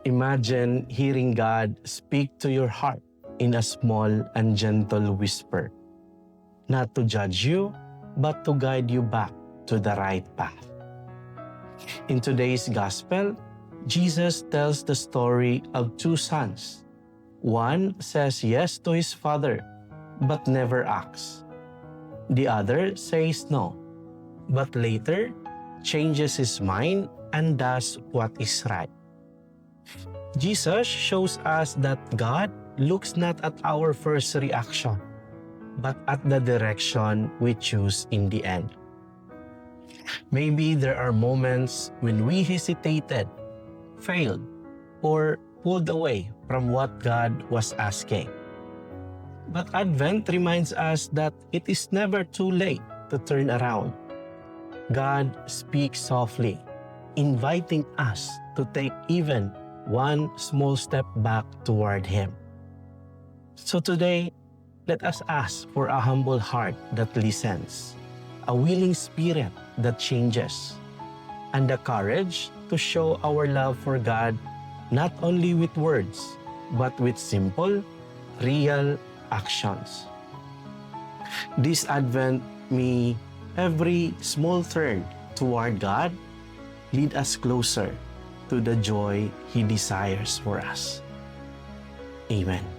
Imagine hearing God speak to your heart in a small and gentle whisper, not to judge you, but to guide you back to the right path. In today's gospel, Jesus tells the story of two sons. One says yes to his father, but never acts. The other says no, but later changes his mind and does what is right. Jesus shows us that God looks not at our first reaction, but at the direction we choose in the end. Maybe there are moments when we hesitated, failed, or pulled away from what God was asking. But Advent reminds us that it is never too late to turn around. God speaks softly, inviting us to take even one small step back toward Him. So today, let us ask for a humble heart that listens, a willing spirit that changes, and the courage to show our love for God not only with words, but with simple, real actions. This Advent, may every small turn toward God lead us closer to the joy He desires for us. Amen.